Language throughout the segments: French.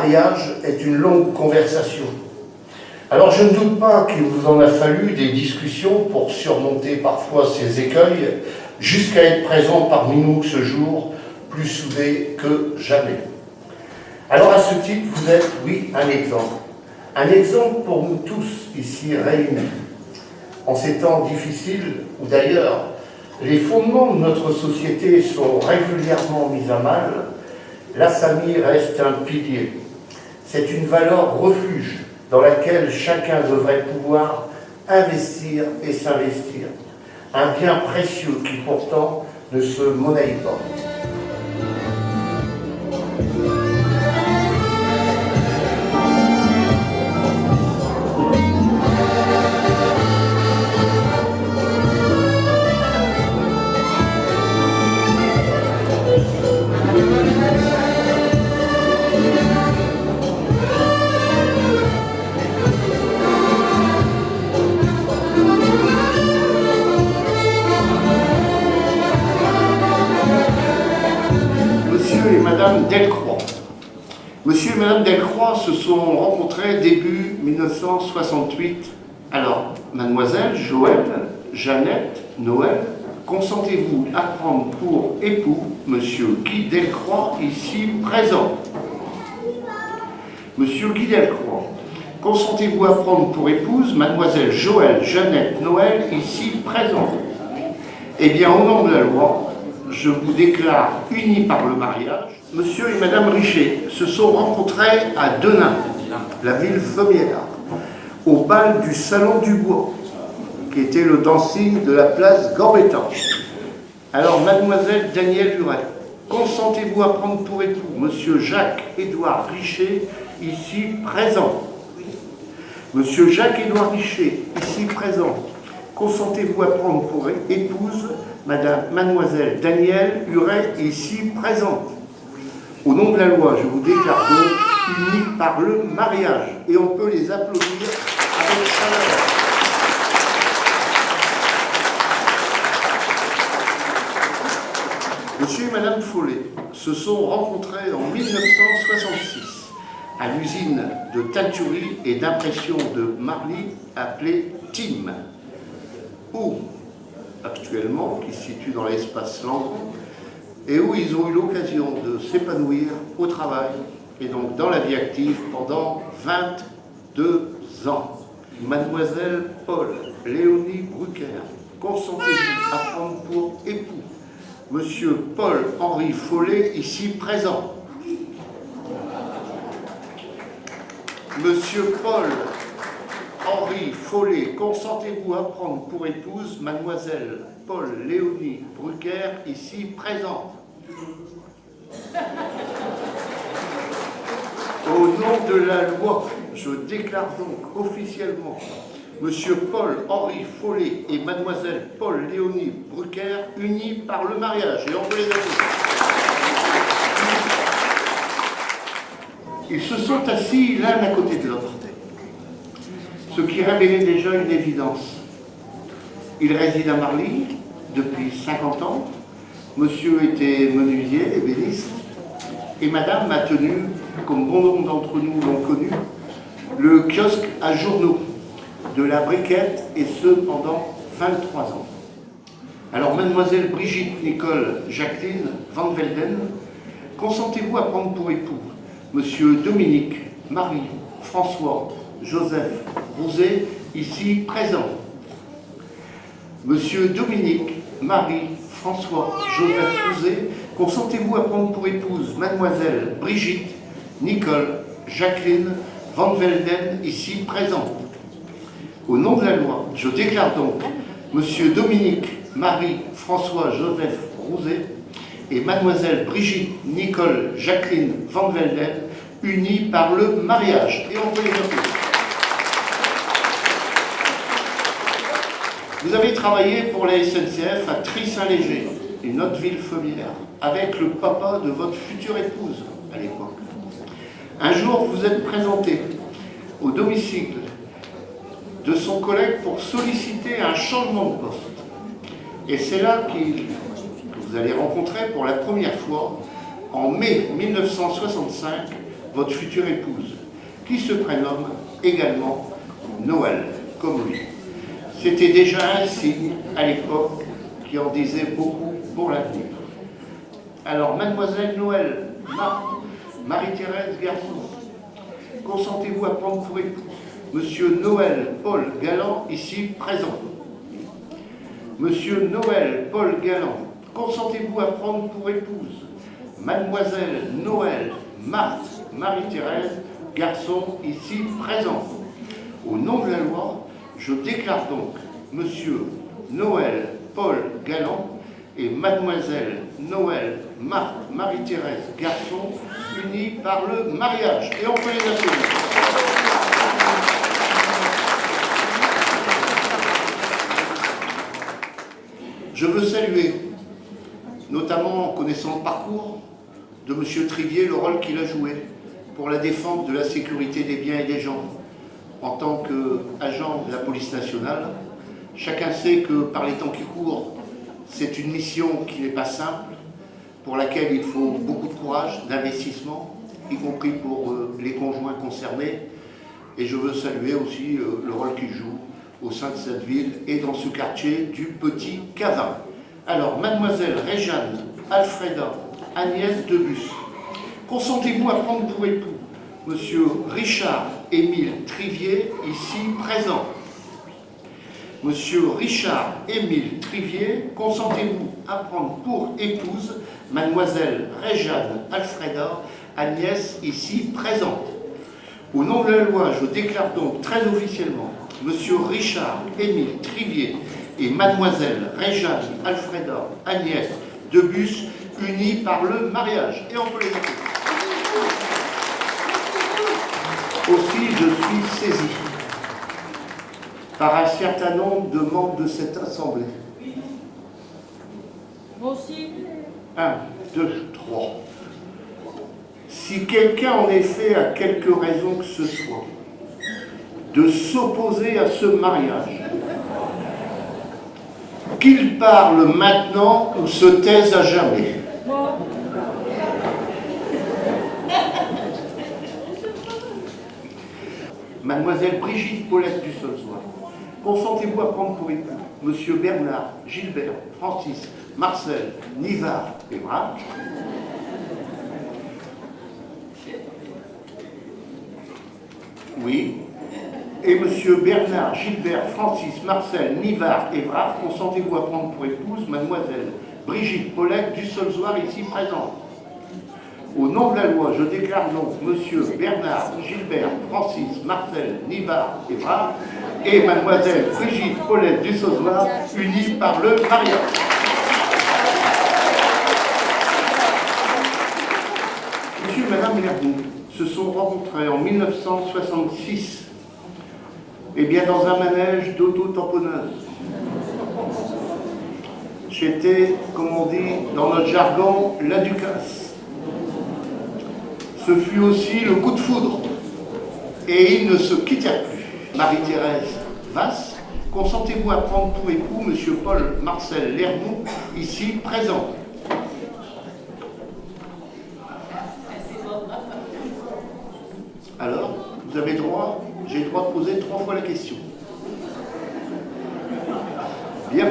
mariage est une longue conversation. Alors je ne doute pas qu'il vous en a fallu des discussions pour surmonter parfois ces écueils, jusqu'à être présent parmi nous ce jour, plus soudés que jamais. Alors à ce titre, vous êtes, oui, un exemple. Un exemple pour nous tous ici réunis. En ces temps difficiles, où d'ailleurs les fondements de notre société sont régulièrement mis à mal, la famille reste un pilier. C'est une valeur refuge dans laquelle chacun devrait pouvoir investir et s'investir. Un bien précieux qui pourtant ne se monnaie pas. Delcroix. Monsieur et Madame Delcroix se sont rencontrés début 1968. Alors, Mademoiselle Joëlle, Jeannette, Noël, consentez-vous à prendre pour époux Monsieur Guy Delcroix, ici présent? Monsieur Guy Delcroix, consentez-vous à prendre pour épouse Mademoiselle Joëlle, Jeannette, Noël, ici présent? Eh bien, au nom de la loi, je vous déclare unis par le mariage. Monsieur et Madame Richer se sont rencontrés à Denain, la ville femmière, au bal du Salon du Bois, qui était le dancing de la place Gambetta. Alors, Mademoiselle Danielle Huret, consentez-vous à prendre pour époux Monsieur Jacques-Édouard Richer, ici présent? Monsieur Jacques-Édouard Richer, ici présent, consentez-vous à prendre pour épouse Mademoiselle Danielle Huret, ici présente? Au nom de la loi, je vous déclare donc unis par le mariage. Et on peut les applaudir avec chaleur. Monsieur et Madame Follet se sont rencontrés en 1966 à l'usine de teinturerie et d'impression de Marly appelée TIM, où actuellement, qui se situe dans l'espace Landron, et où ils ont eu l'occasion de s'épanouir au travail et donc dans la vie active pendant 22 ans. Mademoiselle Paul Léonie Brucker, consentez-vous à prendre pour époux Monsieur Paul-Henri Follet, ici présent? Monsieur Paul-Henri Follet, consentez-vous à prendre pour épouse Mademoiselle Paul Léonie Brucker, ici présente? Au nom de la loi, je déclare donc officiellement Monsieur Paul-Henri Follet et Mademoiselle Paul Léonie Brucker unis par le mariage. Et on peut les applaudir. Ils se sont assis l'un à côté de l'autre, ce qui révélait déjà une évidence. Il réside à Marly depuis 50 ans. Monsieur était menuisier, ébéniste, et Madame a tenu, comme bon nombre d'entre nous l'ont connu, le kiosque à journaux de la Briquette, et ce pendant 23 ans. Alors, Mademoiselle Brigitte Nicole Jacqueline Van Velden, consentez-vous à prendre pour époux Monsieur Dominique Marie François Joseph Rouzet, ici présent? Monsieur Dominique Marie François Joseph Rouzet, consentez-vous à prendre pour épouse Mademoiselle Brigitte Nicole Jacqueline Van Velden, ici présente? Au nom de la loi, je déclare donc Monsieur Dominique Marie François Joseph Rouzet et Mademoiselle Brigitte Nicole Jacqueline Van Velden unis par le mariage. Et on peut les applaudir. Vous avez travaillé pour la SNCF à Try-Saint-Léger, une autre ville femmière, avec le papa de votre future épouse à l'époque. Un jour, vous êtes présenté au domicile de son collègue pour solliciter un changement de poste. Et c'est là que vous allez rencontrer pour la première fois, en mai 1965, votre future épouse, qui se prénomme également Noël, comme lui. C'était déjà un signe à l'époque qui en disait beaucoup pour l'avenir. Alors, mademoiselle Noël, Marthe, Marie-Thérèse Garçon, consentez-vous à prendre pour époux Monsieur Noël Paul Galland, ici présent? Monsieur Noël Paul Galland, consentez-vous à prendre pour épouse Mademoiselle Noël Marthe Marie-Thérèse Garçon, ici présent? Au nom de la loi, je déclare donc Monsieur Noël Paul Galland et Mademoiselle Noël Marthe Marie-Thérèse Garçon unis par le mariage. Et on peut les applaudir. Je veux saluer, notamment en connaissant le parcours de M. Trivier, le rôle qu'il a joué pour la défense de la sécurité des biens et des gens. En tant qu'agent de la police nationale, chacun sait que par les temps qui courent, c'est une mission qui n'est pas simple, pour laquelle il faut beaucoup de courage, d'investissement, y compris pour les conjoints concernés. Et je veux saluer aussi le rôle qu'il joue au sein de cette ville et dans ce quartier du Petit Cavin. Alors, mademoiselle Réjeanne Alfreda Agnès Debus, consentez-vous à prendre pour époux monsieur Richard Émile Trivier, ici présent? Monsieur Richard Émile Trivier, consentez-vous à prendre pour épouse mademoiselle Réjeanne Alfreda Agnès, ici présente? Au nom de la loi, je déclare donc très officiellement monsieur Richard Émile Trivier et mademoiselle Réjeanne Alfreda Agnès Debus unis par le mariage. Et on peut les applaudir. Aussi, je suis saisi par un certain nombre de membres de cette assemblée. Moi aussi. 1, 2, 3. Si quelqu'un en effet a quelque raison que ce soit de s'opposer à ce mariage, qu'il parle maintenant ou se taise à jamais. Moi. Mademoiselle Brigitte Paulette du Solsoir, consentez-vous à prendre pour époux Monsieur Bernard, Gilbert, Francis, Marcel, Nivard et Vrac? Oui. Et Monsieur Bernard, Gilbert, Francis, Marcel, Nivard et Vrac, consentez-vous à prendre pour épouse Mademoiselle Brigitte Paulette du Solsoir, ici présente? Au nom de la loi, je déclare donc Monsieur Bernard, Gilbert, Francis, Marcel, Nivard et Vrac et Mademoiselle Brigitte Paulette du Solsoir unis par le mariage. Monsieur et Madame Lerdoux se sont rencontrés en 1966, et bien dans un manège d'auto-tamponneuse. J'étais, comme on dit dans notre jargon, la Ducasse. Ce fut aussi le coup de foudre, et ils ne se quittèrent plus. Marie-Thérèse Vasse, consentez-vous à prendre pour époux Monsieur Paul Marcel Lerdoux, ici présent? Alors, vous avez droit, j'ai le droit de poser 3 fois la question. Bien.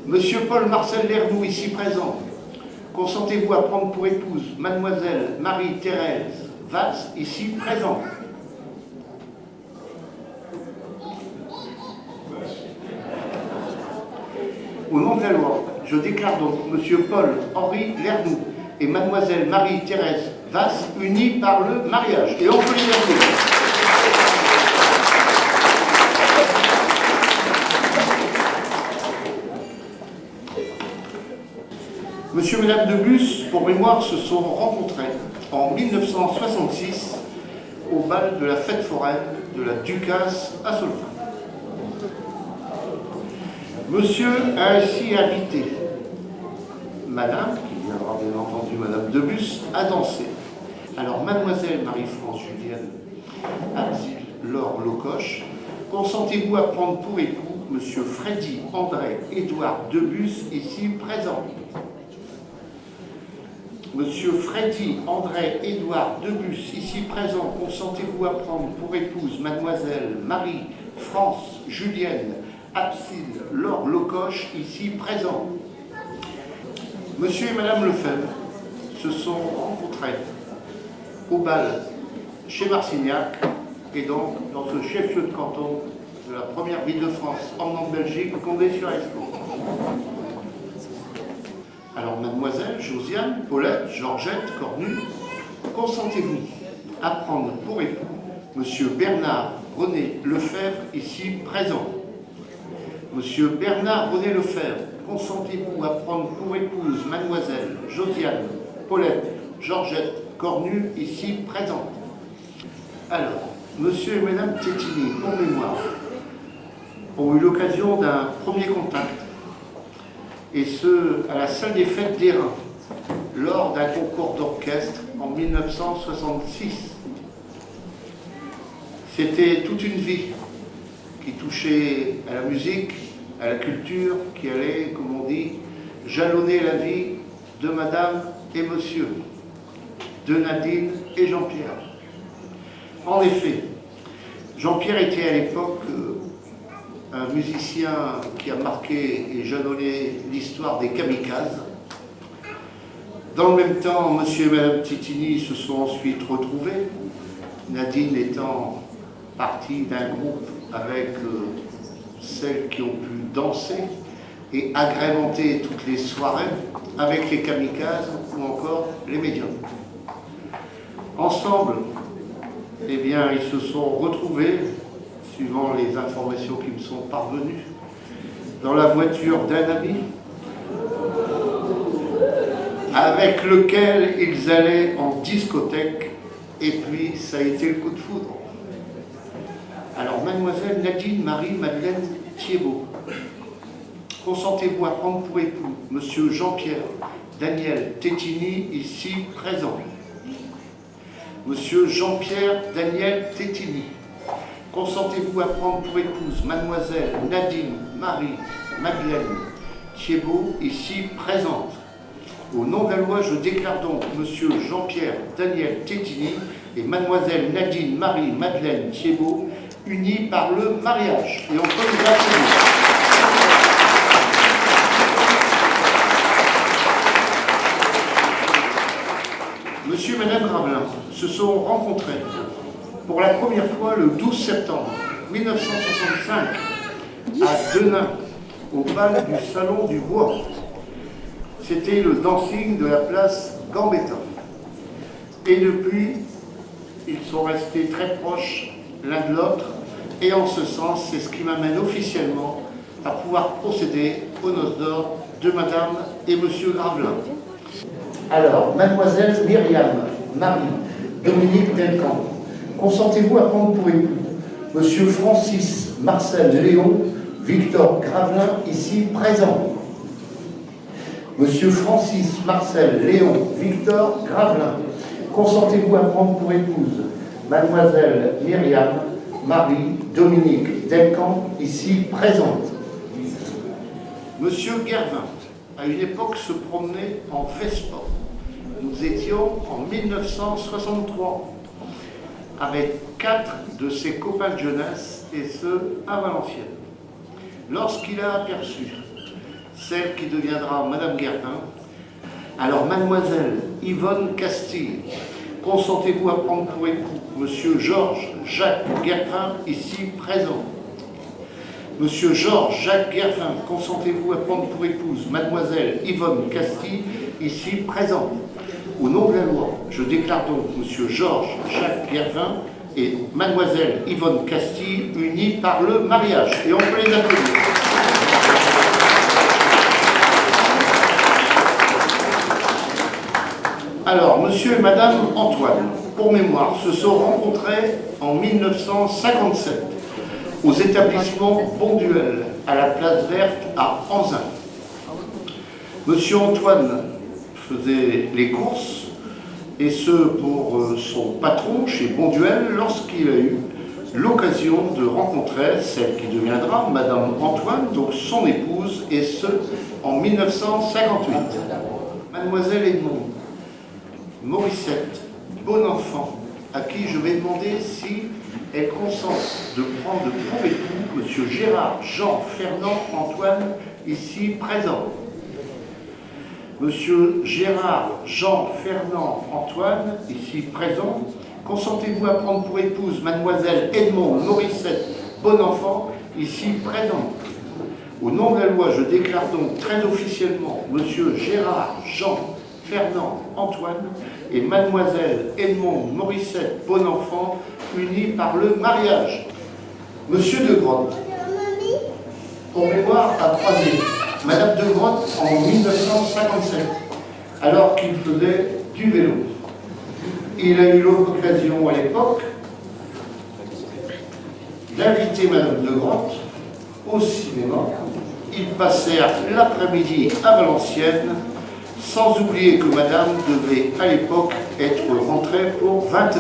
Monsieur Paul Marcel Lerdoux, ici présent, consentez-vous à prendre pour épouse Mademoiselle Marie-Thérèse Vasse, ici présente? Au nom de la loi, je déclare donc Monsieur Paul-Henri Lerdoux et Mademoiselle Marie-Thérèse Vasse unis par le mariage. Et on peut les applaudir. Monsieur et Madame Debus, pour mémoire, se sont rencontrés en 1966 au bal de la fête foraine de la Ducasse à Solvay. Monsieur a ainsi invité Madame, qui viendra bien entendu Madame Debus, à danser. Alors, Mademoiselle Marie-France Julienne Abdil-Laure Locoche, consentez-vous à prendre pour époux Monsieur Freddy André Édouard Debus, ici présent? Monsieur Freddy André Édouard Debus, ici présent, consentez-vous à prendre pour épouse Mademoiselle Marie France Julienne Abside Laure Locoche, ici présent. Monsieur et Madame Lefebvre se sont rencontrés au bal chez Marcignac et donc dans ce chef-lieu de canton de la première ville de France, en Belgique, Condé-sur-Escaut. Alors, Mademoiselle Josiane, Paulette, Georgette, Cornu, consentez-vous à prendre pour époux Monsieur Bernard René Lefebvre, ici présent. Monsieur Bernard René Lefebvre, consentez-vous à prendre pour épouse Mademoiselle Josiane, Paulette, Georgette, Cornu, ici présente. Alors, Monsieur et Madame Tétini, pour mémoire, ont eu l'occasion d'un premier contact, et ce, à la salle des fêtes d'Hérin, lors d'un concours d'orchestre en 1966. C'était toute une vie qui touchait à la musique, à la culture, qui allait, comme on dit, jalonner la vie de Madame et Monsieur, de Nadine et Jean-Pierre. En effet, Jean-Pierre était à l'époque un musicien qui a marqué et jalonné l'histoire des kamikazes. Dans le même temps, Monsieur et Madame Tétini se sont ensuite retrouvés, Nadine étant partie d'un groupe avec celles qui ont pu danser et agrémenter toutes les soirées avec les kamikazes ou encore les médiums. Ensemble, eh bien, ils se sont retrouvés, suivant les informations qui me sont parvenues, dans la voiture d'un ami avec lequel ils allaient en discothèque, et puis ça a été le coup de foudre. Alors, Mademoiselle Nadine Marie-Madeleine Thiebaud, consentez-vous à prendre pour époux Monsieur Jean-Pierre Daniel Tétini, ici présent. Monsieur Jean-Pierre Daniel Tétini, consentez-vous à prendre pour épouse Mademoiselle Nadine Marie-Madeleine Thiebaud, ici présente. Au nom de la loi, je déclare donc Monsieur Jean-Pierre Daniel Tétini et Mademoiselle Nadine Marie-Madeleine Thiebaud unis par le mariage. Et on peut les applaudir. Monsieur et Madame Gravelin se sont rencontrés pour la première fois le 12 septembre 1965 à Denain, au bal du Salon du Bois. C'était le dancing de la place Gambetta. Et depuis, ils sont restés très proches l'un de l'autre, et en ce sens, c'est ce qui m'amène officiellement à pouvoir procéder aux noces d'or de Madame et Monsieur Gravelin. Alors, Mademoiselle Myriam Marie Dominique Delcamp, consentez-vous à prendre pour époux Monsieur Francis Marcel Léon Victor Gravelin, ici présent. Monsieur Francis Marcel Léon Victor Gravelin, consentez-vous à prendre pour épouse Mademoiselle Myriam Marie Dominique Delcamp, ici présente. Monsieur Guervin, à une époque, se promenait en Vespa. Nous étions en 1963 avec 4 de ses copains de jeunesse, et ce, à Valenciennes. Lorsqu'il a aperçu celle qui deviendra Madame Guervin, alors Mademoiselle Yvonne Castille, consentez-vous à prendre pour époux Monsieur Georges Jacques Guervin, ici présent. Monsieur Georges Jacques Guervin, consentez-vous à prendre pour épouse Mademoiselle Yvonne Castille, ici présente. Au nom de la loi, je déclare donc Monsieur Georges Jacques Guervin et Mademoiselle Yvonne Castille unis par le mariage. Et on peut les applaudir. Alors, Monsieur et Madame Antoine, pour mémoire, se sont rencontrés en 1957 aux établissements Bonduel, à la place verte à Anzin. Monsieur Antoine faisait les courses, et ce pour son patron chez Bonduel, lorsqu'il a eu l'occasion de rencontrer celle qui deviendra Madame Antoine, donc son épouse, et ce en 1958. Mademoiselle Edmond Morissette Bonenfant, à qui je vais demander si elle consent de prendre pour époux M. Gérard Jean Fernand Antoine, ici présent. Monsieur Gérard Jean Fernand Antoine, ici présent, consentez-vous à prendre pour épouse Mademoiselle Edmond Morissette Bonenfant, ici présente. Au nom de la loi, je déclare donc très officiellement Monsieur Gérard Jean Fernand Antoine et Mademoiselle Edmond Morissette Bonenfant unis par le mariage. Monsieur de Grotte, pour mémoire, a croisé Madame de Grotte en 1957, alors qu'il faisait du vélo. Il a eu l'occasion à l'époque d'inviter Madame de Grotte au cinéma. Ils passèrent l'après-midi à Valenciennes, sans oublier que Madame devait à l'époque être rentrée pour 20 h.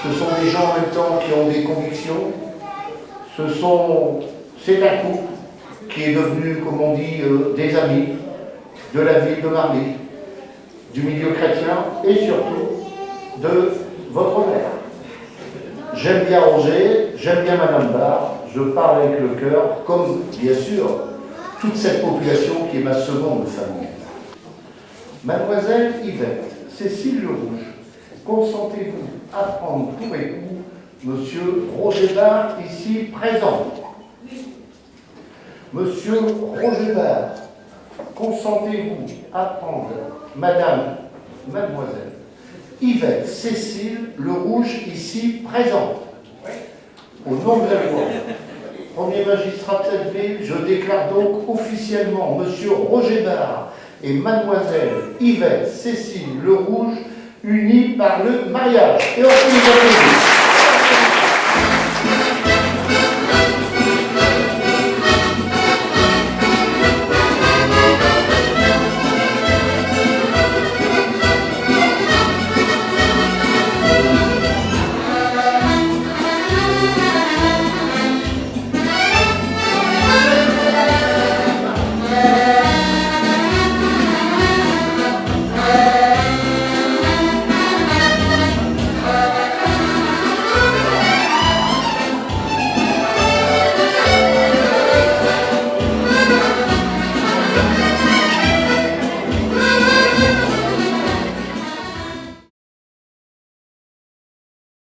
Ce sont des gens en même temps qui ont des convictions. C'est un couple qui est devenu, comme on dit, des amis de la ville de Marly, du milieu chrétien et surtout de votre mère. J'aime bien Roger, j'aime bien Madame Barre, je parle avec le cœur, comme bien sûr toute cette population qui est ma seconde famille. Mademoiselle Yvette Cécile Le Rouge, consentez-vous à prendre pour époux Monsieur Roger Barre, ici présent? Monsieur Roger Barre, consentez-vous à prendre Mademoiselle Yvette Cécile Le Rouge, ici présente? Au nom de la loi, premier magistrat de cette ville, je déclare donc officiellement Monsieur Roger Barre et Mademoiselle Yvette Cécile Le Rouge unis par le mariage. Et on peut les applaudir.